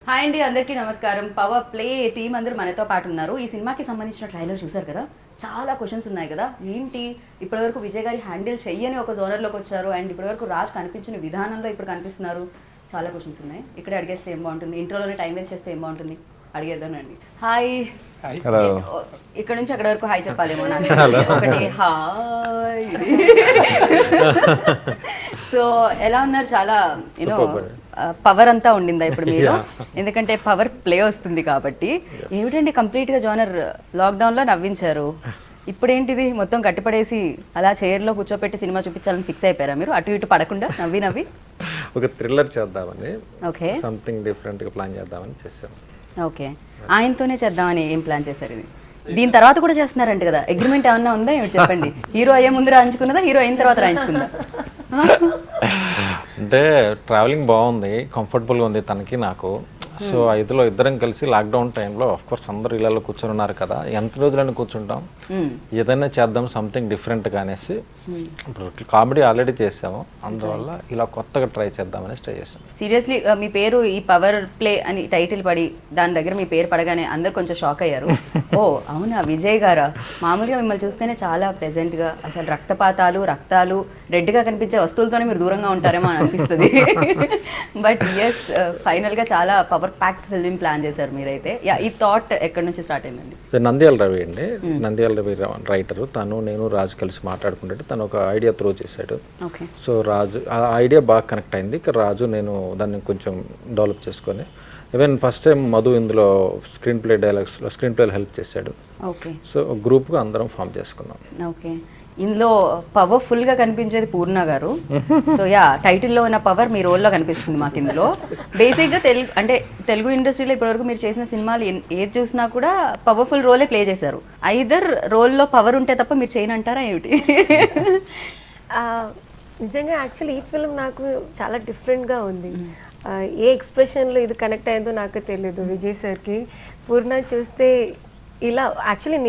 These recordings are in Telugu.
హాయ్ అండి, అందరికీ నమస్కారం. పవర్ ప్లే టీం అందరూ మనతో పాటు ఉన్నారు. ఈ సినిమాకి సంబంధించిన ట్రైలర్ చూసారు కదా, చాలా క్వశ్చన్స్ ఉన్నాయి కదా. ఏంటి ఇప్పటివరకు విజయ్ గారి హ్యాండిల్ చెయ్యని ఒక జోనర్లోకి వచ్చారు, అండ్ ఇప్పటివరకు రాజ్ కనిపించిన విధానంలో ఇప్పుడు కనిపిస్తున్నారు. చాలా క్వశ్చన్స్ ఉన్నాయి. ఇక్కడ అడిగేస్తే ఏం బాగుంటుంది, ఇంట్రోలోనే టైం వేస్ట్ చేస్తే ఏం బాగుంటుంది, అడిగేద్దానండి. హాయ్. ఇక్కడ నుంచి అక్కడ వరకు హాయ్ చెప్పాలేమో నాకు. ఒకటి హాయ్. సో ఎలా ఉన్నారు? చాలా యూనో పవర్ అంతా ఉండిందా ఇప్పుడు మీరు? ఎందుకంటే పవర్ ప్లే వస్తుంది కాబట్టి. ఏమిటండి కంప్లీట్గా జోనర్ లాక్డౌన్లో నవ్వించారు, ఇప్పుడేంటిది మొత్తం కట్టిపడేసి అలా చైర్లో కూర్చోపెట్టి సినిమా చూపించాలని ఫిక్స్ అయిపోయారా మీరు? అటు ఇటు పడకుండా నవ్వి నవ్వి ఒక థ్రిల్లర్ చేద్దామని, ఓకే, సంథింగ్ డిఫరెంట్గా ప్లాన్ చేద్దామని చేశాను. ఓకే, ఆయనతోనే చేద్దామని ఏం ప్లాన్ చేశారు? ఇది దీని తర్వాత కూడా చేస్తున్నారంట కదా, అగ్రిమెంట్ ఏమన్నా ఉందా ఏమిటి చెప్పండి? హీరో అయ్యే ముందు రాయించుకున్నదా, హీరో అయిన తర్వాత రాయించుకుందా? అంటే ట్రావెలింగ్ బాగుంది, కంఫర్టబుల్గా ఉంది తనకి నాకు. సో ఐదులో ఇద్దరం కలిసి లాక్డౌన్ టైంలో కోర్స్ అందరూ ఇళ్ళలో కూర్చొని ఉన్నారు కదా, ఎంత రోజులని కూర్చుంటాం, ఏదైనా చేద్దాం సంథింగ్ డిఫరెంట్గా అనేసి. ఇప్పుడు కామెడీ ఆల్రెడీ చేసాము, అందువల్ల ఇలా కొత్తగా ట్రై చేద్దామని ట్రై చేసాం. సీరియస్లీ మీ పేరు ఈ పవర్ ప్లే అని టైటిల్ పడి దాని దగ్గర మీ పేరు పడగానే అందరు కొంచెం షాక్ అయ్యారు. ఓ అవునా విజయ్ గారా? మామూలుగా మిమ్మల్ని చూస్తేనే చాలా ప్లెజెంట్గా, అసలు రక్తాలు రెడ్గా కనిపించే వస్తువులతోనే మీరు దూరంగా ఉంటారేమో అని అనిపిస్తుంది. బట్ ఎస్, ఫైనల్గా చాలా పవర్ ప్యాక్డ్ ఫిల్మ్ ప్లాన్ చేశారు మీరైతే. ఈ థాట్ ఎక్కడి నుంచి స్టార్ట్ అయిందండి? నంద్యాల రవి అండి, నంద్యాల రవి రైటరు. నేను రాజు కలిసి మాట్లాడుకుంటే తను ఒక ఐడియా త్రో చేశాడు. సో రాజు ఆ ఐడియా బాగా కనెక్ట్ అయింది. రాజు నేను దాన్ని కొంచెం డెవలప్ చేసుకొని, ఈవెన్ ఫస్ట్ టైం మధు ఇందులో స్క్రీన్ ప్లేలో హెల్ప్ చేశాడు. సో గ్రూప్గా అందరం ఫామ్ చేసుకున్నాం. ఓకే, ఇందులో పవర్ఫుల్గా కనిపించేది పూర్ణ గారు. సో టైటిల్లో ఉన్న పవర్ మీ రోల్లో కనిపిస్తుంది మాకు ఇందులో. బేసిక్గా తెలుగు ఇండస్ట్రీలో ఇప్పటివరకు మీరు చేసిన సినిమాలు ఏది చూసినా కూడా పవర్ఫుల్ రోలే ప్లే చేశారు. ఐదర్ రోల్లో పవర్ ఉంటే తప్ప మీరు చేయనంటారా ఏమిటి? నిజంగా యాక్చువల్లీ ఈ ఫిల్మ్ నాకు చాలా డిఫరెంట్గా ఉంది. ఏ ఎక్స్ప్రెషన్లో ఇది కనెక్ట్ అయిందో నాకు తెలియదు విజయ్ సార్కి. పూర్ణ చూస్తే ఇలా యాక్చువల్లీ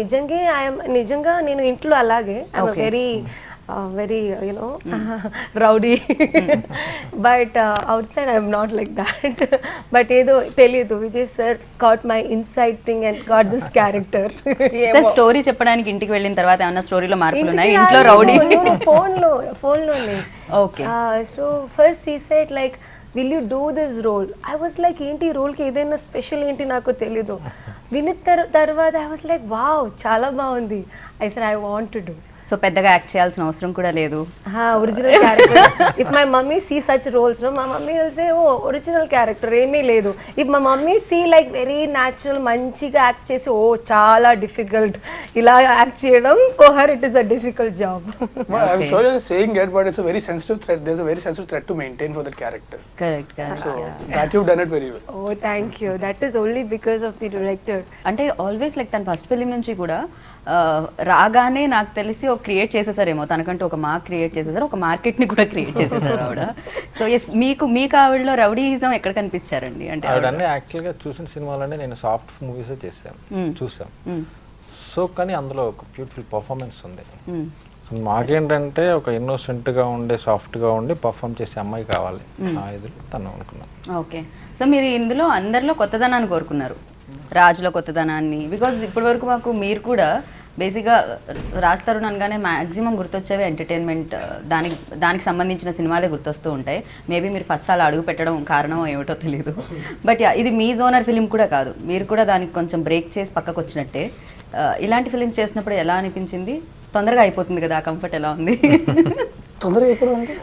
నిజంగా నేను ఇంట్లో అలాగే I'm very you know rowdy, but out side I'm not like that. But ఏదో తెలియదు, Vijay sir got my inside thing and got this character. Story చెప్పడానికి ఇంటికి వెళ్ళిన తర్వాత ఏమన్నా స్టోరీలో మార్పులు ఉన్నాయి? ఇంట్లో రౌడీ ఫోన్లోనే. Okay, so first he said like will you do this role? I was like ఏంటి రోల్కి ఏదైనా స్పెషల్ ఏంటి నాకు తెలీదు. విన్న తర్వాత ఐ వాజ్ లైక్ వావ్ చాలా బాగుంది. I said I want to do. So పెద్దగా యాక్ట్ చేయాల్సిన అవసరం కూడా లేదు. Original character. If my mummy see such roles no, మా mummy will say oh original character ఏమీ లేదు. If my mummy see like very natural మంచిగా యాక్ట్ చేసి ఓ చాలా డిఫికల్ట్ ఇలా యాక్ట్ చేయడం, for her it is a difficult job. I'm sure you're saying it, but it's a very sensitive thread. There's a very sensitive thread to maintain for that character. Correct. So that you've done it very well. Oh, thank you. That is only because of the director. అంటే ఆల్వేస్ లైక్ తన ఫస్ట్ ఫిలిం నుంచి కూడా రాగానే నాకు తెలిసి ఒక క్రియేట్ చేసేసారేమో, తనకంటూ ఒక మార్క్ క్రియేట్ చేసేసారు, ఒక మార్కెట్ని కూడా క్రియేట్ చేసేసారు ఆవిడ. సో ఎస్, మీకు ఆవిడలో రౌడీయిజం ఎక్కడ కనిపించారండి? అంటే ఆవిడన్నీ యాక్చువల్గా చూసిన సినిమాలన్నీ నేను సాఫ్ట్ మూవీసే చూసాం. సో కానీ అందులో ఒక బ్యూటిఫుల్ పర్ఫార్మెన్స్ ఉంది. మాకేంటంటే ఒక ఇన్నోసెంట్గా ఉండే, సాఫ్ట్గా ఉండి పర్ఫామ్ చేసే అమ్మాయి కావాలి, ఆ ఇది తను అనుకున్నాను. ఓకే, సో మీరు ఇందులో అందరిలో కొత్తదనాన్ని కోరుకున్నారు, రాజులో కొత్తదనాన్ని. బికాజ్ ఇప్పటి వరకు మాకు మీరు కూడా బేసిక్గా రాజ్ తరుణ్ అనగానే మ్యాక్సిమం గుర్తొచ్చేవి ఎంటర్టైన్మెంట్, దానికి సంబంధించిన సినిమాలే గుర్తొస్తూ ఉంటాయి. మేబీ మీరు ఫస్ట్ అలా అడుగు పెట్టడం కారణం ఏమిటో తెలియదు. బట్ ఇది మీ జోనర్ ఫిలిం కూడా కాదు, మీరు కూడా దానికి కొంచెం బ్రేక్ చేసి పక్కకు వచ్చినట్టే. ఇలాంటి ఫిలిమ్స్ చేసినప్పుడు ఎలా అనిపించింది? తొందరగా అయిపోతుంది కదా, కంఫర్ట్ ఎలా ఉంది?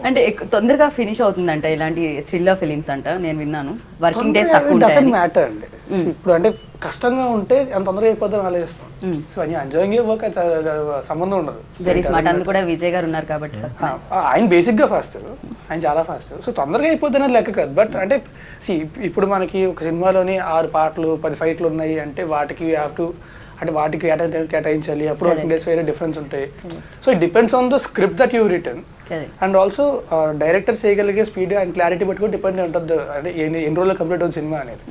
అంటే తొందరగా ఫినిష్ అవుతుందంట ఇలాంటి థ్రిల్లర్ ఫిలిమ్స్ అంట, నేను విన్నాను. వర్కింగ్ డేస్ తక్కువ మ్యాటర్ అండి. ఇప్పుడు అంటే కష్టంగా ఉంటే ఎంత తొందరగా అయిపోతుందని ఆలోచిస్తాం. సో ఎంజాయింగ్ వర్క్ సంబంధం ఉండదు. వెరీ స్మార్ట్, అందుకు కూడా విజయ్ గారు ఉన్నారు కాబట్టి. ఆయన బేసిక్ గా ఫాస్ట్, ఆయన చాలా ఫాస్ట్. సో తొందరగా అయిపోతుందని లెక్క కాదు. బట్ అంటే ఇప్పుడు మనకి ఒక సినిమాలోని 6 పాటలు 10 ఫైట్లు ఉన్నాయి అంటే వాటికి వాటికి కేటాయించాలి. అప్పుడు వర్కింగ్ డేస్ వేరే డిఫరెన్స్ ఉంటాయి. So it depends on the script that you return. And also director చేయగలిగే స్పీడ్ అండ్ క్లారిటీ బట్టి కూడా డిపెండ్ ఉంటుంది, అంటే ఎన్ని రోజుల్లో కంప్లీట్ అవుతుంది సినిమా అనేది.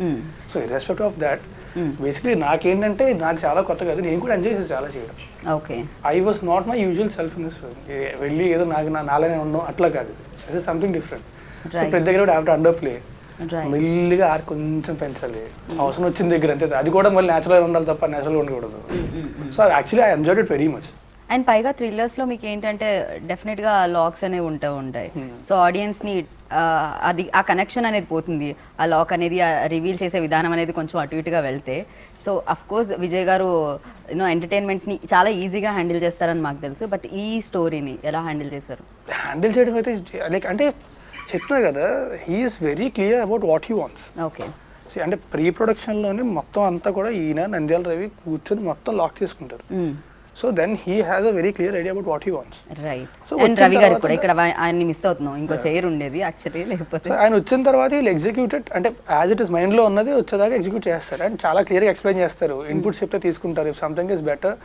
సో ఇర్రెస్పెక్ట్ ఆఫ్ దాట్ బేసిక్లీ నాకేంటంటే నాకు చాలా కొత్త కాదు, నేను కూడా ఎంజాయ్ చేసి చాలా చేయడం. Okay, I was not my usual self in this film. వెళ్ళి ఏదో నాలానే ఉండడం అట్లా కాదు, this is something different. So ప్రతి దగ్గర కూడా have to under play. Right. మెల్లిగా ఆర్క్ కొంచెం పెంచాలి, అవసరం వచ్చిన దగ్గర అంతే, అది కూడా మళ్ళీ న్యాచురల్గా ఉండాలి తప్ప న్యాచురల్గా ఉండకూడదు. So actually I enjoyed it very much. And పైగా థ్రిల్లర్స్లో మీకు ఏంటంటే డెఫినెట్గా లాక్స్ అనేవి ఉంటాయి. సో ఆడియన్స్ని అది ఆ కనెక్షన్ అనేది పోతుంది, ఆ లాక్ అనేది రివీల్ చేసే విధానం అనేది కొంచెం అటు ఇటుగా వెళ్తే. సో అఫ్ కోర్స్ విజయ్ గారు ఎంటర్టైన్మెంట్స్ని చాలా ఈజీగా హ్యాండిల్ చేస్తారని మాకు తెలుసు. బట్ ఈ స్టోరీని ఎలా హ్యాండిల్ చేశారు? హ్యాండిల్ చేయడం అయితే లైక్ అంటే చెప్తున్నా కదా, he is very clear about what he wants. Okay. అంటే ప్రీ ప్రొడక్షన్లోనే మొత్తం అంతా కూడా ఈయన నంద్యాల రవి కూర్చొని మొత్తం లాక్ చేసుకుంటారు. So then he has a very clear idea about what he wants. Right. And Ravi garu కూడా ఇక్కడ ఆయన్ని మిస్ అవుతున్నాం, ఇంకో చైర్ ఉండేది యాక్చువల్లీ, లేకపోతే ఆయన వచ్చిన తర్వాత వీళ్ళు ఎగ్జిక్యూటెడ్ అంటే యాజ్ ఇట్ ఇస్ మైండ్లో ఉన్నది వచ్చేదాకా ఎగ్జిక్యూట్ చేస్తారు. అండ్ చాలా క్లియర్గా ఎక్స్ప్లెయిన్ చేస్తారు, ఇన్పుట్స్ చెప్తే తీసుకుంటారు. ఇఫ్ సంథింగ్ ఇస్ బెటర్,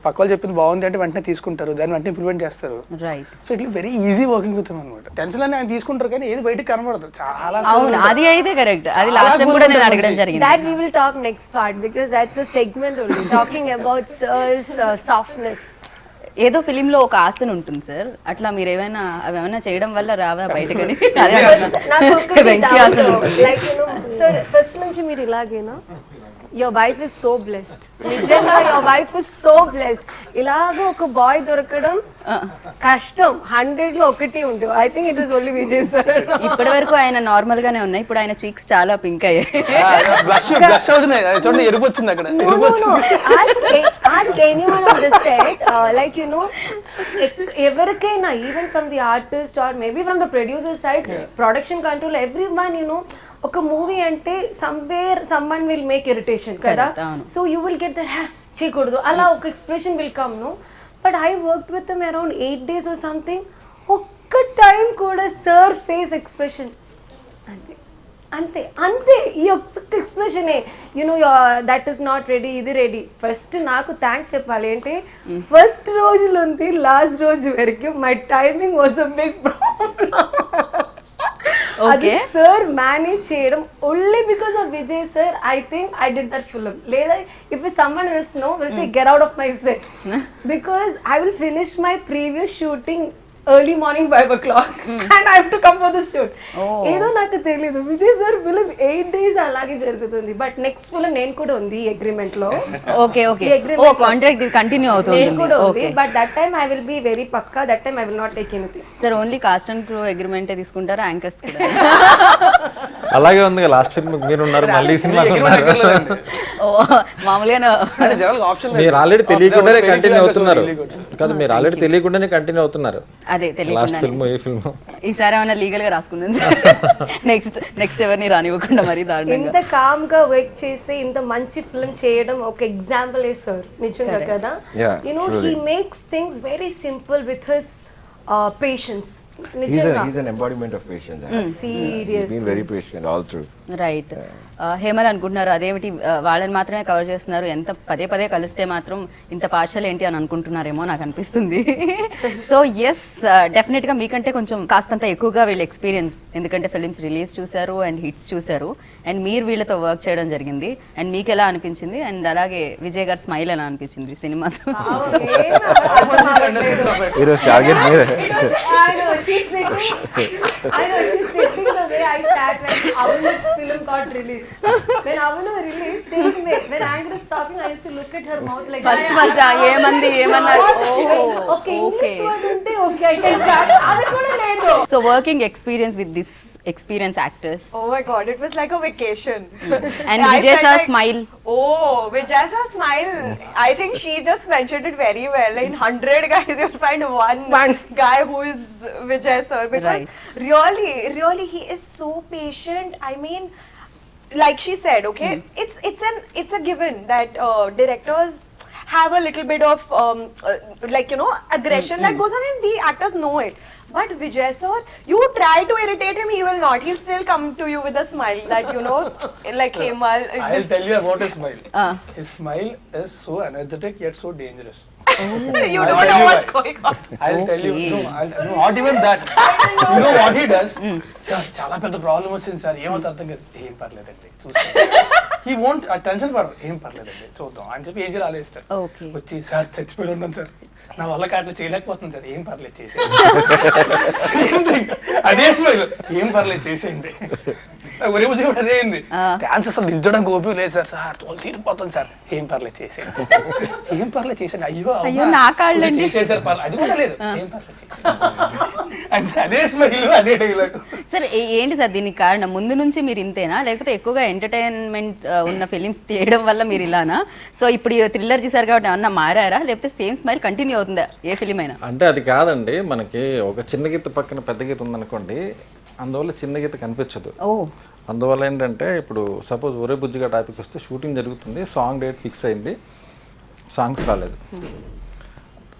పక్క వాళ్ళు చెప్పింది బాగుంది అంటే వెంటనే తీసుకుంటారు, దాన్ని వెంటనే ఇంప్లిమెంట్ చేస్తారు. రైట్. సో ఇట్లా వెరీ ఈజీ వర్కింగ్ విత్ అనమాట. టెన్షన్ అని ఆయన తీసుకుంటారు కానీ ఏది బయటకు కనబడదు. చాలా అవును, అది అయితే కరెక్ట్. అది లాస్ట్ టైం కూడా నేను అడగడం జరిగింది. That we will talk next part because that's a segment only talking about sir's softness. ఏదో ఫిలింలో ఒక ఆసన ఉంటుంది సార్, అట్లా మీరు ఏమైనా అవేమైనా చేయడం వల్ల రావా బయటకని? నాకు ఒక వెంకీ ఆసన ఉంటుంది. Like you know sir, first నుంచి మీరు ఇలాగేనా? Your wife is so blessed. నిజంగా your wife is so blessed. ఇలాగ ఒక బాయ్ దొరకడం కష్టం, 100లో ఒకటి ఉంటుంది. I think it is only Vijay sir. ఇప్పటి వరకు ఆయన నార్మల్ గానే ఉన్నాయి, ఇప్పుడు ఆయన చీక్స్ చాలా పింక్ అయ్యాయి. బ్లష్ అవుతున్నాయి చూడండి, ఎరుపు వచ్చింది అక్కడ. Ask anyone on the set, like you know, ఎవరికైనా even from the artist or maybe from the producer side, production control, everyone, you know, ఒక మూవీ అంటే somewhere someone will make irritation కదా. So you will get that చేయకూడదు అలా ఒక expression will come, no? But I worked with them around 8 days or something. ఒక్క టైం కూడా సర్ ఫేస్ ఎక్స్ప్రెషన్ అంతే అంతే ఈ ఒక్క ఎక్స్ప్రెషనే, you know that is not ready, ఇది రెడీ. ఫస్ట్ నాకు థ్యాంక్స్ చెప్పాలి అంటే ఫస్ట్ రోజు నుండి లాస్ట్ రోజు వరకు my timing was a big problem. అది సార్ మేనేజ్ చేయడం only because of Vijay sir. I think I did that film. లేదా if someone else no will say get out of my set because I will finish my previous shooting early morning 5 o'clock and I have to come for the shoot. ఏదో నాకు తెలియదు, విజయ్ సార్ ఫిలిం 8 days అలాగే జరుగుతుంది. బట్ నెక్స్ట్ ఫిలిం నేను కూడా ఉంది అగ్రిమెంట్ లో. Okay okay, oh contract continue అవుతుంది. నేను కూడా ఉంది, but that time I will be very పక్కా. That time I will not take anything. Sir only cast and crew అగ్రిమెంటే తీసుకుంటారా, యాంకర్స్ కూడా? అలాగే ఉంది లాస్ట్ ఫిల్మ్ మీరు ఉన్నారు, మళ్ళీ సినిమా మామూలుగా మీరు ఆల్రెడీ తెలియకుండానే కంటిన్యూ అవుతున్నారు కదా, మీరు ఆల్రెడీ తెలియకుండానే కంటిన్యూ అవుతున్నారు. అదే లాస్ట్ ఫిల్మ్ ఏ ఫిల్మ్? ఈసారి ఏమైనా లీగల్ గా రాసుకుందాం నెక్స్ట్ ఎవరిని రానివ్వకుండా మరి దారుణంగా. ఇంత కామ్ గా వర్క్ చేసి ఇంత మంచి ఫిల్మ్ చేయడం ఒక ఎగ్జాంపుల్ ఏ సార్ నిజంగా కదా. You know he makes things very simple with his patience. He's an embodiment of patience. Seriously. He's been very patient all through. Right. Hemal అనుకుంటున్నారు అదేమిటి వాళ్ళని మాత్రమే కవర్ చేస్తున్నారు, ఎంత పదే పదే కలిస్తే మాత్రం ఇంత పార్షల్ ఏంటి అని అనుకుంటున్నారేమో నాకు అనిపిస్తుంది. సో ఎస్, డెఫినెట్గా మీకంటే కొంచెం కాస్తంత ఎక్కువగా వీళ్ళు ఎక్స్పీరియన్స్, ఎందుకంటే ఫిలిమ్స్ రిలీజ్ చూశారు అండ్ హిట్స్ చూశారు అండ్ మీరు వీళ్ళతో వర్క్ చేయడం జరిగింది. అండ్ మీకు ఎలా అనిపించింది? అండ్ అలాగే విజయ్ గారి స్మైల్ ఎలా అనిపించింది సినిమాతో? ఈరోజు టార్గెట్ మీరే. I know she's sitting the way I sat when Avulu film got released. When Avulu released, same way. When Angra is talking, I used to look at her mouth like first ఏమంది ఏమన్నారు? okay, English word unte okay, I can catch. Adu kuda ledu. So working experience with this experience actors Oh my god, it was like a vacation. And I Vijay felt sir like- smile. Oh, Vijay sir smile. I think she just mentioned it very well. In 100 guys, you'll find one guy who is Vijay sir. Because really, he is so patient. I mean, like she said, okay, it's a given that directors have a little bit of like, you know, aggression that goes on, and we actors know it. But Vijay sir, you try to irritate him, he will not. He'll still come to you with a smile that, you know, like Hemal. I'll tell you about his smile. His smile is so energetic yet so dangerous. You don't know what's going on. I'll tell you. No, not even that. You know what he does? Sir, చాలా పెద్ద ప్రాబ్లం వచ్చింది సార్, ఏమవుతుంది అర్థం కాదు. ఏం పర్లేదండి చూస్తాను. He won't టెన్షన్ పడరు, ఏం పర్లేదండి చూద్దాం అని చెప్పి ఏం చేయాలి ఆలోచిస్తారు. వచ్చి సార్ చచ్చిపోయి ఉన్నాను సార్, నా వల్ల కాట్లు చేయలేకపోతున్నాను సార్, ఏం పర్లేదు చేసేయండి. Same thing. అదే స్మైల్, ఏం పర్లేదు చేసేయండి. ఒరే బుజ్జి కూడా అదే అయింది, డాన్స్ అసలు దిద్దడానికి ఓపిక లేదు సార్, సార్ తోలు తీరిపోతుంది సార్, ఏం పర్లేదు చేసేయండి, ఏం పర్లేదు చేసేయండి, అయ్యో అయ్యో నా కాళ్ళండి చేసేయండి సార్, పర్లేదు అది కూడా లేదు, ఏం పర్లేదు చేసేయండి. అంతే, అదే స్మైల్, అదే డైలాగ్. సార్ ఏంటి సార్ దీనికి కారణం? ముందు నుంచి మీరు ఇంతేనా, లేకపోతే ఎక్కువగా ఎంటర్టైన్మెంట్ ఉన్న ఫిలిమ్స్ తీయడం వల్ల మీరు ఇలానా? సో ఇప్పుడు థ్రిల్లర్ చేశారు కాబట్టి ఏమన్నా మారారా, లేకపోతే సేమ్ స్మైల్ కంటిన్యూ అవుతుందా ఏ ఫిలిం అయినా? అంటే అది కాదండి, మనకి ఒక చిన్న గీత పక్కన పెద్ద గీత ఉందనుకోండి, అందువల్ల చిన్న గీత కనిపించదు. ఓ అందువల్ల ఏంటంటే ఇప్పుడు సపోజ్ ఒరే బుజ్జిగా టాపిక్ వస్తే షూటింగ్ జరుగుతుంది, సాంగ్ డేట్ ఫిక్స్ అయింది, సాంగ్స్ రాలేదు,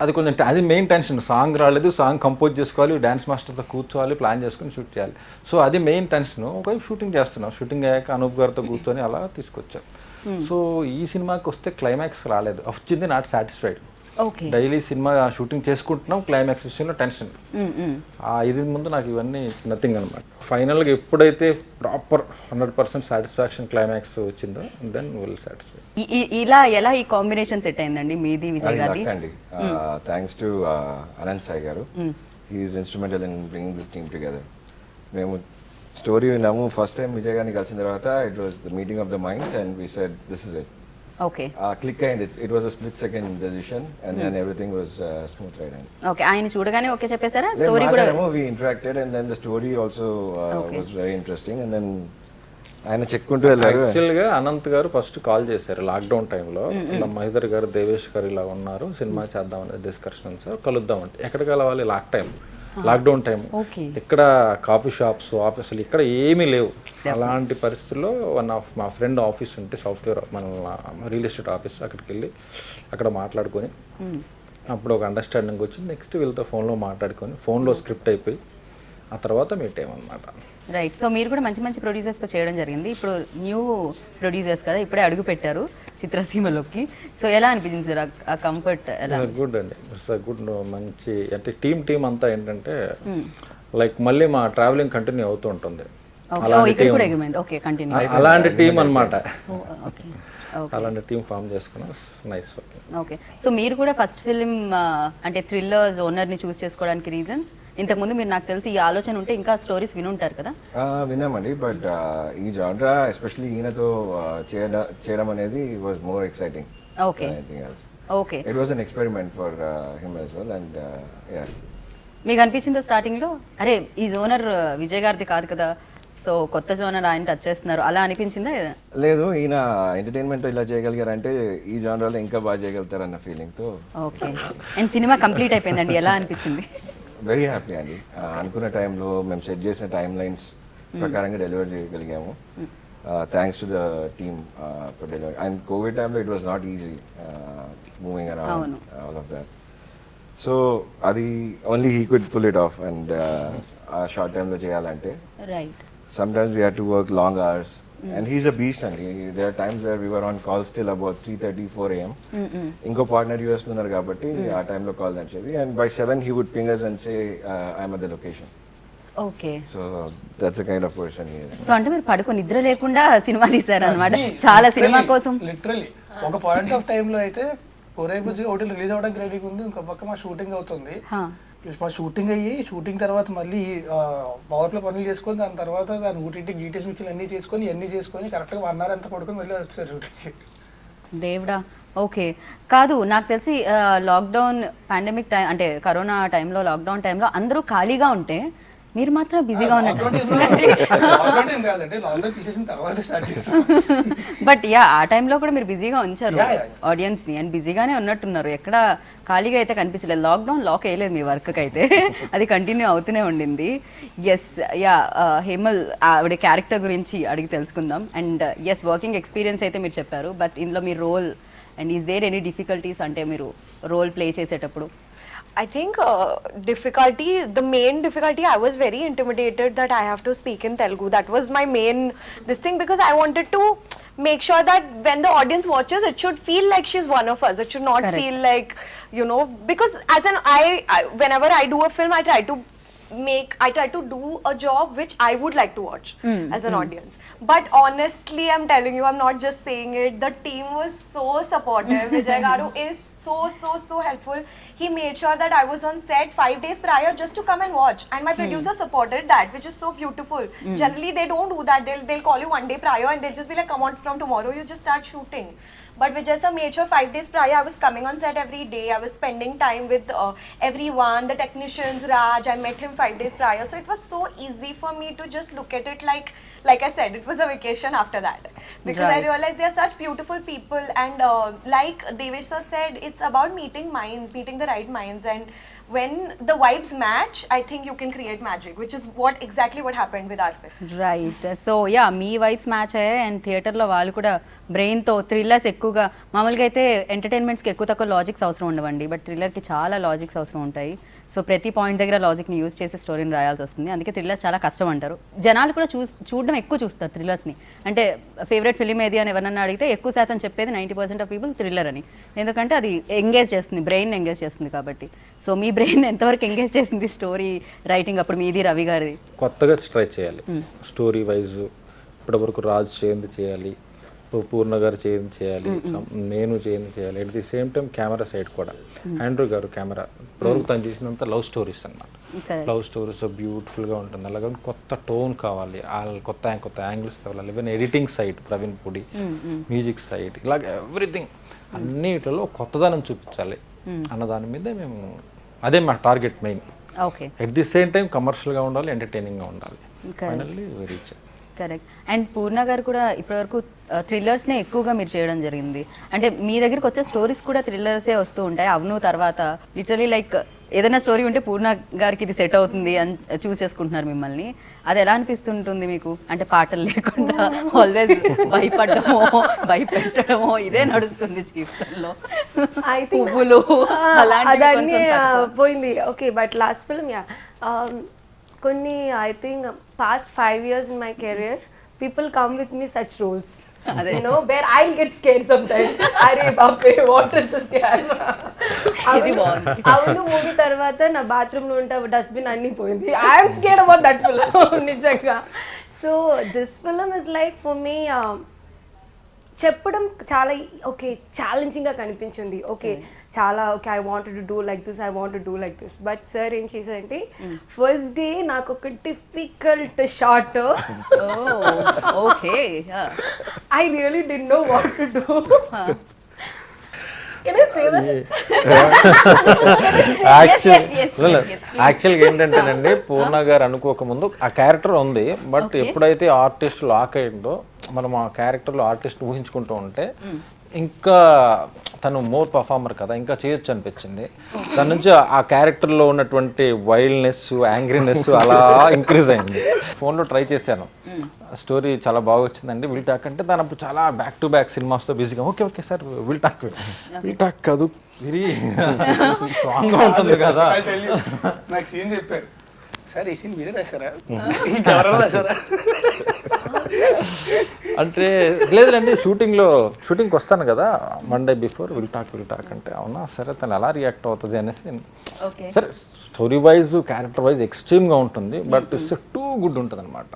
అది కొంచెం అది మెయిన్ టెన్షన్. సాంగ్ రాలేదు, సాంగ్ కంపోజ్ చేసుకోవాలి, డ్యాన్స్ మాస్టర్తో కూర్చోవాలి, ప్లాన్ చేసుకుని షూట్ చేయాలి. సో అది మెయిన్ టెన్షన్. ఒకవైపు షూటింగ్ చేస్తున్నాం, షూటింగ్ అయ్యాక అనూప్ గారితో కూర్చొని అలా తీసుకొచ్చాం. సో ఈ సినిమాకి వస్తే క్లైమాక్స్ రాలేదు, వచ్చింది not satisfied. Okay daily cinema shooting చేసుకుంటున్నాం, క్లైమాక్స్ విషయంలో టెన్షన్. ఇది ముందు నాకు ఇవన్నీ నథింగ్ అనమాట. ఫైనల్గా ఎప్పుడైతే ప్రాపర్ 100% సాటిస్ఫాక్షన్ క్లైమాక్స్ వచ్చిందో దెన్ విల్ సాటిస్ఫై. ఇలా ఎలా ఈ కాంబినేషన్ సెట్ అయిందండి మీది విజయ్ గారి? అండి thanks to Anant Sai garu, he is instrumental in bringing this team together. మేము స్టోరీ విన్నాము, ఫస్ట్ టైం విజయ్ గారిని కలిసిన తర్వాత it was the meeting of the minds and we said this is it. Okay click అయింది, it was a split second decision and then everything was smooth ride. Okay, ఆయన చూడగానే ఓకే చెప్పేశారా? స్టోరీ కూడా we interacted and then the story also was very interesting and then ఆయన చెక్కుంటూ వెళ్ళారు. యాక్చువల్గా అనంత్ గారు ఫస్ట్ కాల్ చేశారు లాక్డౌన్ టైంలో, ఇలా మహిదర్ గారు, దేవేష్ గారు ఇలా ఉన్నారు, సినిమా చేద్దాం అనేది డిస్కషన్ సార్, కలుద్దాం అంటే ఎక్కడ కలవాలి, లాక్డౌన్ టైం, ఇక్కడ కాఫీ షాప్స్, ఆఫీసులు ఇక్కడ ఏమీ లేవు. అలాంటి పరిస్థితుల్లో వన్ ఆఫ్ మా ఫ్రెండ్ ఆఫీస్ ఉంటే సాఫ్ట్వేర్ మన రియల్ ఎస్టేట్ ఆఫీస్, అక్కడికి వెళ్ళి అక్కడ మాట్లాడుకొని అప్పుడు ఒక అండర్స్టాండింగ్ వచ్చింది. నెక్స్ట్ వీళ్ళతో ఫోన్లో మాట్లాడుకొని ఫోన్లో స్క్రిప్ట్ అయిపోయి ఆ తర్వాత మీట్ అయ్యామన్నమాట. రైట్. సో మీరు కూడా మంచి మంచి ప్రొడ్యూసర్స్తో చేయడం జరిగింది. ఇప్పుడు న్యూ ప్రొడ్యూసర్స్ కదా, ఇప్పుడే అడుగు పెట్టారు చిత్రసీమలోకి. సో ఎలా అనిపించింది సార్ ఆ కంఫర్ట్? ఎలా? గుడ్ అండి, ఇట్స్ గుడ్. మంచి అంటే టీమ్ అంతా ఏంటంటే లైక్ మళ్ళీ మా ట్రావెలింగ్ కంటిన్యూ అవుతూ ఉంటుంది. అలాంటి టీం అనమాట, అలాంటి టీం ఫామ్ చేసుకున్నాం. Nice working. ఓకే, సో మీరు కూడా ఫస్ట్ ఫిలిం అంటే థ్రిల్లర్ జోనర్ని చూస్ చేసుకోవడానికి రీజన్స్? ఇంతకుముందు మీరు నాకు తెలిసి ఈ ఆలోచన ఉంటే ఇంకా స్టోరీస్ వినుంటారు కదా? విన్నామండి, బట్ ఈ జానరా ఎస్పెషల్లీ ఈయనతో చేయడం అనేది was more exciting. Okay okay, it was an experiment for him as well and yeah. మీకు అనిపించిందా స్టార్టింగ్లో అరే ఈ జోనర్ విజయ్ గారిది కాదు కదా, సో కొత్త జోనర్ ఆయన టచ్ చేస్తున్నారు అలా అనిపించిందా? లేదు, ఈయన ఎంటర్టైన్మెంట్ ఇలా చేయగలిగారంటే ఈ జానరాలో ఇంకా బాగా చేయగలుగుతారన్న ఫీలింగ్తో. ఓకే, అండ్ సినిమా కంప్లీట్ అయిపోయిందండి, ఎలా అనిపించింది? వెరీ హ్యాపీ అండి. అనుకున్న టైంలో మేము సెట్ చేసిన టైం లైన్స్ ప్రకారంగా డెలివర్ చేయగలిగాము. Thanks to the team for delivery. And Covid టైంలో it was not easy moving around all of that. So అది only he could pull it off. And ఆ షార్ట్ టైంలో చేయాలంటే right, sometimes we had to work long hours and he's a beast and there are times where we were on calls till about 3:30 4 a.m. inko partner US lo unnaru kabatti aa time lo call nachedi and by 7 he would ping us and say I'm at the location. Okay, so that's the kind of person he is. So అంటే మీరు పడుకో నిద్ర లేకుండా సినిమా తీశారు అనమాట చాలా సినిమా కోసం. లిటరల్లీ ఒక పాయింట్ ఆఫ్ టైం లో అయితే ఒరే బుజ్జి ఒకటి రిలీజ్ అవడానికి రెడీగా ఉంది, ఇంకో పక్క మా షూటింగ్ అవుతుంది. మా షూటింగ్ అయ్యి షూటింగ్ తర్వాత మళ్ళీ పవర్ ప్లే పనులు చేసుకొని దాని తర్వాత దాని ఊటీ డీటెయిల్స్ మిక్చర్లు అన్నీ చేసుకొని కరెక్ట్గా 1 hour అంతా పడుకొని మళ్ళీ వచ్చారు షూటింగ్కి. దేవుడా. ఓకే, కాదు నాకు తెలిసి లాక్డౌన్ పాండమిక్ టైం అంటే కరోనా టైంలో లాక్డౌన్ టైంలో అందరూ ఖాళీగా ఉంటే మీరు మాత్రం బిజీగా ఉన్నారు. బట్ యా ఆ టైంలో కూడా మీరు బిజీగా ఉంచారు ఆడియన్స్ని అండ్ బిజీగానే ఉన్నట్టున్నారు, ఎక్కడ ఖాళీగా అయితే కనిపించలేదు. లాక్డౌన్ లాక్ వేయలేదు మీ వర్క్కి అయితే, అది కంటిన్యూ అవుతూనే ఉండింది. ఎస్ యా, హేమల్ ఆవిడ క్యారెక్టర్ గురించి అడిగి తెలుసుకుందాం. అండ్ ఎస్ వర్కింగ్ ఎక్స్పీరియన్స్ అయితే మీరు చెప్పారు, బట్ ఇందులో మీ role and is there any difficulties అంటే మీరు రోల్ ప్లే చేసేటప్పుడు? I think the main difficulty, I was very intimidated that I have to speak in Telugu. That was my main this thing, because I wanted to make sure that when the audience watches, it should feel like she's one of us. It should not feel like, you know, because as an whenever I do a film, I try to do a job which I would like to watch as an audience. But honestly, I'm telling you, I'm not just saying it. The team was so supportive. Vijay Garu is so helpful. He made sure that I was on set 5 days prior just to come and watch, and my producer supported that, which is so beautiful. Generally they don't do that. They'll call you 1 day prior and they'll just be like, come on, from tomorrow you just start shooting. But Vijay sir made sure 5 days prior I was coming on set every day. I was spending time with everyone, the technicians, Raj. I met him 5 days prior, so it was so easy for me to just look at it like I said, it was a vacation after that, because I Right. realized they are such beautiful people, and like Devesh sir said, it's about meeting minds, meeting the right minds, and when the vibes match, I think you can create magic, which is exactly what happened with our film. Right so yeah me vibes match అయ్యాయి అండ్ థియేటర్లో వాళ్ళు కూడా బ్రెయిన్తో థ్రిల్లర్స్ ఎక్కువగా మామూలుగా అయితే ఎంటర్టైన్మెంట్స్కి ఎక్కువ తక్కువ లాజిక్స్ అవసరం ఉండవండి బట్ థ్రిల్లర్కి చాలా లాజిక్స్ అవసరం ఉంటాయి సో ప్రతి పాయింట్ దగ్గర లాజిక్ని యూజ్ చేసి స్టోరీని రాయాల్సి వస్తుంది అందుకే థ్రిల్లర్స్ చాలా కష్టం అంటారు జనాలు కూడా చూడడం ఎక్కువ చూస్తారు థ్రిల్లర్స్ని అంటే ఫేవరెట్ ఫిలిం ఏది అని ఎవరన్నా అడిగితే ఎక్కువ శాతం చెప్పేది 90% ఆఫ్ పీపుల్ థ్రిల్లర్ అని ఎందుకంటే అది ఎంగేజ్ చేస్తుంది బ్రెయిన్ ఎంగేజ్ చేస్తుంది కాబట్టి సో మీ బ్రెయిన్ ఎంతవరకు ఎంగేజ్ చేసింది స్టోరీ రైటింగ్ అప్పుడు మీది రవి గారిది కొత్తగా ట్రై చేయాలి స్టోరీ వైజ్ ఇప్పటివరకు రాజు చేయంది చేయాలి పూర్ణ గారు చేయంది చేయాలి నేను చేయంది చేయాలి at the same time camera side కూడా ఆండ్రూ గారు కెమెరా ఇప్పటివరకు తను చేసినంత లవ్ స్టోరీస్ అన్నమాట లవ్ స్టోరీస్ బ్యూటిఫుల్గా ఉంటుంది అలాగే కొత్త టోన్ కావాలి కొత్త యాంగిల్స్ తేవాలి even editing side Praveen Pudi music side ఇలాగ ఎవ్రీథింగ్ అన్నిటిలో కొత్తదనం చూపించాలి అన్న దాని మీద మేము అదే మా target main okay at the same time కమర్షియల్గా ఉండాలి ఎంటర్టైనింగ్గా ఉండాలి finally reach correct and Purna garu కూడా ఇప్పటివరకు థ్రిల్లర్స్నే ఎక్కువగా మీరు చేయడం జరిగింది అంటే మీ దగ్గరికి వచ్చే స్టోరీస్ కూడా థ్రిల్లర్సే వస్తూ ఉంటాయి అవును తర్వాత లిటరలీ లైక్ ఏదైనా స్టోరీ ఉంటే పూర్ణ గారికి ఇది సెట్ అవుతుంది అని చూస్ చేసుకుంటున్నారు మిమ్మల్ని అది ఎలా అనిపిస్తుంటుంది మీకు అంటే పాటలు లేకుండా ఆల్వేస్ భయపెట్టడమో ఇదే నడుస్తుంది జీవితంలో పువ్వులు అదన్నీ పోయింది okay but last film yeah కొన్ని I think past 5 years in my career people come with me such roles you know where I'll get scared sometimes are bape what is this yaar ఇది బాగుంది అవును మూవీ తర్వాత నా బాత్రూమ్ లో ఉంటే డస్ట్బిన్ అన్ని పోయింది I am scared about that film నిజంగా so this film is like for me చెప్పడం చాలా ఓకే ఛాలెంజింగ్గా కనిపించింది ఓకే చాలా okay I want to do like this I want to do like this but sir ఏం చేశారంటే ఫస్ట్ డే నాకు ఒక difficult shot okay I really డి know what to do can I say that యాక్చువల్గా ఏంటంటేనండి పూర్ణ గారు అనుకోకముందు ఆ క్యారెక్టర్ ఉంది బట్ ఎప్పుడైతే ఆర్టిస్ట్ లాక్ అయిందో మనం ఆ క్యారెక్టర్లో ఆర్టిస్ట్ ఊహించుకుంటూ ఉంటే ఇంకా తను మోర్ పర్ఫార్మర్ కదా ఇంకా చేయొచ్చు అనిపించింది దాని నుంచి ఆ క్యారెక్టర్లో ఉన్నటువంటి వైల్డ్నెస్ యాంగ్రీనెస్ అలా ఇంక్రీజ్ అయింది ఫోన్లో ట్రై చేశాను స్టోరీ చాలా బాగా వచ్చిందండి విల్ టాక్ అంటే దాని అప్పుడు చాలా బ్యాక్ టు బ్యాక్ సినిమాస్తో బిజీగా ఓకే సార్ విల్ టాక్ కాదు వెరీ స్ట్రాంగ్గా ఉంటుంది కదా నాకు సీన్ చెప్పారు సార్ ఈ సీన్ మీరే రాశారా ఇంకెవరైనా రాశారా అంటే లేదులేండి షూటింగ్కి వస్తాను కదా మండే బిఫోర్ విల్ టాక్ అంటే అవునా సరే తను ఎలా రియాక్ట్ అవుతుంది అనేసి సరే స్టోరీ వైజ్ క్యారెక్టర్ వైజ్ ఎక్స్ట్రీమ్గా ఉంటుంది బట్ ఇట్స్ టూ గుడ్ ఉంటుంది అనమాట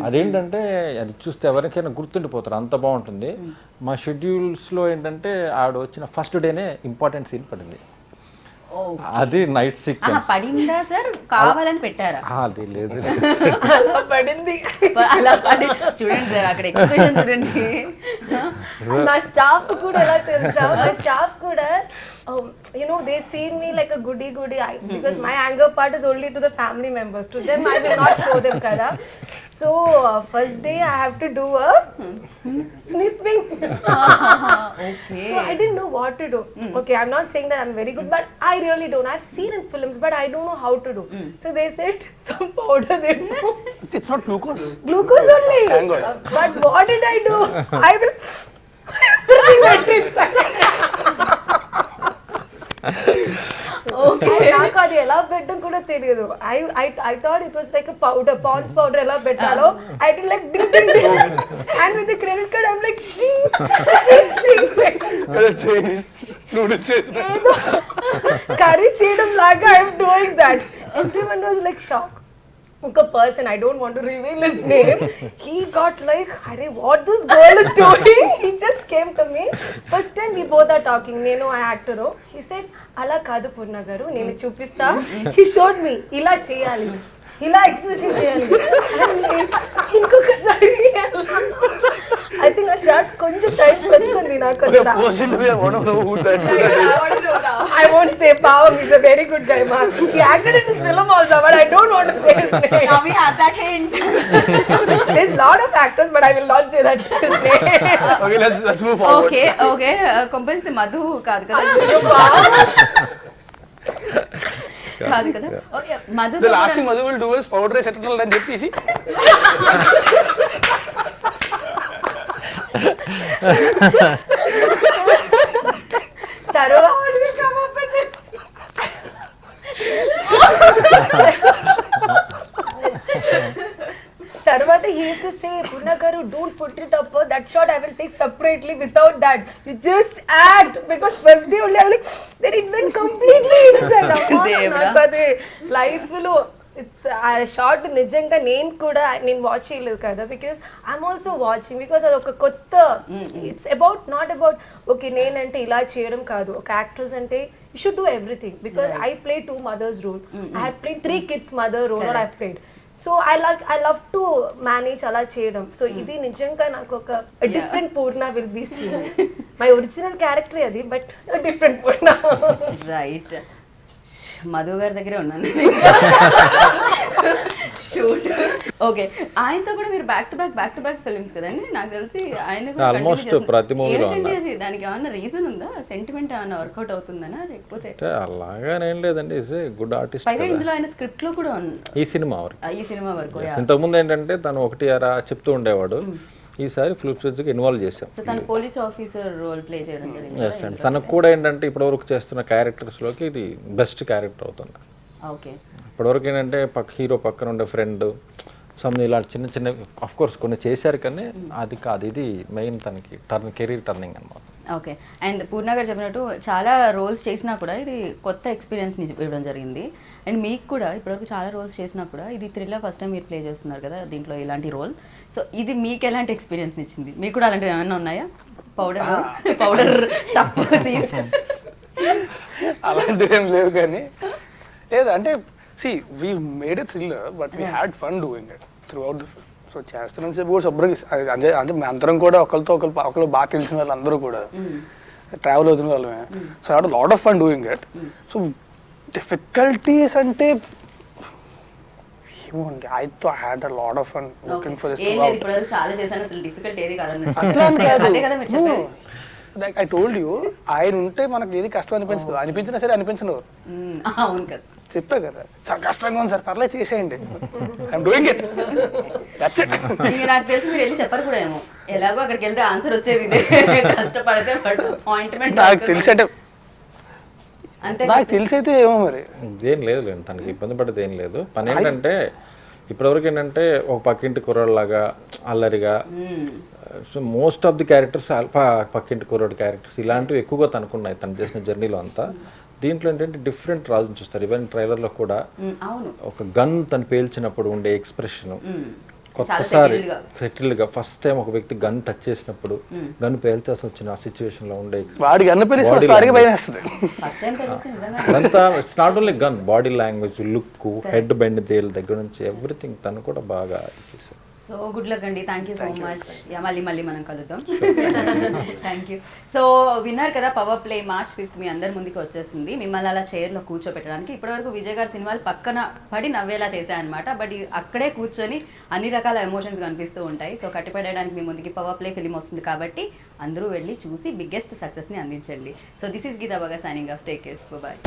అదేంటంటే అది చూస్తే ఎవరికైనా గుర్తుండిపోతారు అంత బాగుంటుంది మా షెడ్యూల్స్లో ఏంటంటే ఆవిడ వచ్చిన ఫస్ట్ డేనే ఇంపార్టెంట్ సీన్ పడింది అది నైట్ సీక్వెన్స్ పడిందా సార్ కావాలని పెట్టారా అది లేదు పడింది అలా పడి చూడండి సార్ అక్కడ ఎక్స్ప్రెషన్ చూడండి నా స్టాఫ్ కూడా ఎలా తెలుసా నా స్టాఫ్ కూడా you know they see me like a goody because my anger part is only to the family members to them I will not show them kada so first day I have to do a snipping okay so I didn't know what to do okay I'm not saying that I'm very good but I really don't I've seen in films but I don't know how to do so they said some powder they put it's not glucose only but what did I do I will నాకు అది ఎలా పెట్టడం కూడా తెలియదు I thought it was like a powder Pond's powder ఎలా పెట్టాలో I did like and with the credit card I'm like Chinese noodles curry చేయడం లాగా I'm doing that everyone was like shocked ఒక person, I don't want to reveal his name, he got like, "Arey, what this girl is doing?" He just came to me. First time we both are talking, నేను ఆ యాక్టర్. He said, అలా కాదు పూర్ణ గారు, నేను చూపిస్తా. He showed me, ఇలా చేయాలి, ఇలా ఎక్స్ప్రెషన్ చేయాలి. ఇంకొకసారి ఐ థింక్ ఆ షార్ట్ కొంచెం టైం పడుతుంది నాకు. I won't say Pavam is a very good guy, ma. He acted in this film also, but I don't want to say his name. Now we have that hint. There's lot of actors, but I will not say that his name. Okay, let's move forward. Okay compulsory Madhu కాదు కదా, కాదు కదా. Okay Madhu The last thing Madhu will do is powder rice eternal అని చెప్పేసి తర్వాత he used to say, Purna garu, don't put it up, that shot I will take separately without that, you just act, because first day only I was like, then it went completely inside. నాకు అది లైఫ్ లో ఇట్స్ ఆ షార్ట్ నిజంగా నేను వాచ్ చేయలేదు కదా, because I'm also watching, because అది ఒక కొత్త, it's about not about okay నేనంటే ఇలా చేయడం కాదు, ఒక యాక్ట్రెస్ అంటే you should do everything, because I play 2 mothers role, I have played 3 kids mother role, or I have played, so I love to manage అలా చేయడం. సో ఇది నిజంగా నాకు ఒక different Purna will be seen. My original character అది, but different Purna. Right, Madhu గారి దగ్గరే ఉన్నాను షూట్. ఓకే, ఆయనతో కూడా మీరు బ్యాక్ టు బ్యాక్ ఫిల్మ్స్ కదండి, నాకు తెలిసి ఆయన కూడా ఆల్మోస్ట్ ప్రతి మూవీలో ఏంటండి అది, దానికి ఏమన్నా రీజన్ ఉందా, సెంటిమెంట్ ఏమన్నా వర్కౌట్ అవుతుందనా, లేకపోతే అలాగానేం లేదండి, ఈజ్ ఏ గుడ్ ఆర్టిస్ట్. పైగా ఇందులో ఆయన స్క్రిప్ట్ లో కూడా ఈ సినిమా వరకు, ఈ సినిమా వరకు ఇంతకుముందు ఏంటంటే తను ఒకటి అరా చెప్తూ ఉండేవాడు, ఈసారి ఫుల్ ఇన్వాల్వ్ చేశాం. సో తను పోలీస్ ఆఫీసర్ రోల్ ప్లే చేయడం జరిగింది. ఎస్ అండి, తనకు కూడా ఏంటంటే ఇప్పటివరకు చేస్తున్న క్యారెక్టర్స్లోకి ఇది బెస్ట్ క్యారెక్టర్ అవుతుంది. ఓకే, ఇప్పటివరకు ఏంటంటే హీరో పక్కన ఉండే ఫ్రెండ్ సమ్ ఇలా చిన్న ఆఫ్ కోర్స్ కొన్ని చేశారు, కానీ అది కాదు, ఇది మెయిన్ తనకి కెరీర్ టర్నింగ్ అనమాట. ఓకే, అండ్ పూర్ణ గారు చెప్పినట్టు చాలా రోల్స్ చేసినా కూడా ఇది కొత్త ఎక్స్పీరియన్స్ని ఇవ్వడం జరిగింది. అండ్ మీకు కూడా ఇప్పటివరకు చాలా రోల్స్ చేసినా కూడా ఇది థ్రిల్లర్ ఫస్ట్ టైం మీరు ప్లే చేస్తున్నారు కదా దీంట్లో ఇలాంటి రోల్. సో ఇది మీకు ఎలాంటి ఎక్స్పీరియన్స్ని ఇచ్చింది? మీకు కూడా అలాంటివి ఏమైనా ఉన్నాయా? పౌడర్ తప్పు సీన్స్ అలాంటివి ఏం లేవు, కానీ లేదు అంటే see we made a thriller but we had fun doing it throughout the film. So చేస్తున్నాం సేపు కూడా శుభ్రంగా అంటే మేము అందరం కూడా ఒకరు బాగా తెలిసిన వాళ్ళు అందరూ కూడా ట్రావెల్ అవుతున్న వాళ్ళమే. So had lot of fun doing it. So difficulties అంటే ఏమోండి, I had a lot of fun working for this. చాలా చేశాను, అసలు డిఫికల్ట్ ఏది కాదన్నట్టు. అట్లా అదే కదా మీరు చెప్పేది. లైక్ ఐ టోల్డ్ యూ, ఆయన ఉంటే మనకి ఏది కష్టం అనిపించదు, అనిపించినా సరే అనిపించను. అవును కదా, చెప్పే కదా సార్ కష్టంగా ఉంది సార్, పర్లేదు చేసేయండి, I'm doing it, that's it. నాకు తెలిసి మీరు వెళ్ళి చెప్పరు కూడా ఏమో, ఎలాగో అక్కడికి వెళ్తే ఆన్సర్ వచ్చేది ఇదే, కష్టపడితే అపాయింట్మెంట్. నాకు తెలిసి అంటే అంతే, నాకు తెలిసి అయితే ఏమో మరి ఏం లేదు తనకి ఇబ్బంది పడేది ఏం లేదు. పని ఏంటంటే ఇప్పటివరకు ఏంటంటే ఒక పక్కింటి కుర్రాళ్ళలాగా అల్లరిగా, so most of the characters పక్కింటి కుర్రాడు క్యారెక్టర్స్ ఇలాంటివి ఎక్కువగా తనకున్నాయి తను చేసిన జర్నీలో అంతా. దీంట్లో ఏంటంటే డిఫరెంట్ రాజుని చూస్తారు. ఈవెన్ ట్రైలర్లో కూడా ఒక గన్ తను పేల్చినప్పుడు ఉండే ఎక్స్ప్రెషన్, కొత్తసారి సెటిల్డ్గా ఫస్ట్ టైం ఒక వ్యక్తి గన్ టచ్ చేసినప్పుడు గన్ పేల్చాల్సి వచ్చిన ఆ సిచ్యువేషన్ లో ఉండే వాడికి గన్ పేలిస్తే వాడికి భయం వేస్తుంది. అదంతా it's not only gun, body language, look, head bend they'll దగ్గర నుంచి ఎవ్రీథింగ్ తను కూడా బాగా చేశారు. సో గుడ్ లక్ అండి, థ్యాంక్ యూ సో మచ్. మళ్ళీ మనం కలుద్దాం. Thank you. సో విన్నారు కదా, పవర్ ప్లే March 5th మీ అందరి ముందుకు వచ్చేస్తుంది. మిమ్మల్ని అలా చైర్లో కూర్చోబెట్టడానికి ఇప్పటివరకు విజయ్ గారి సినిమాలు పక్కన పడి నవ్వేలా చేశాయన్నమాట. బట్ అక్కడే కూర్చొని అన్ని రకాల ఎమోషన్స్ కనిపిస్తూ ఉంటాయి. సో కట్టిపడడానికి మీ ముందుకి పవర్ ప్లే ఫిలిం వస్తుంది కాబట్టి అందరూ వెళ్ళి చూసి బిగ్గెస్ట్ సక్సెస్ని అందించండి. సో దిస్ ఈస్ గీతా బాగా signing off. Take care, bye.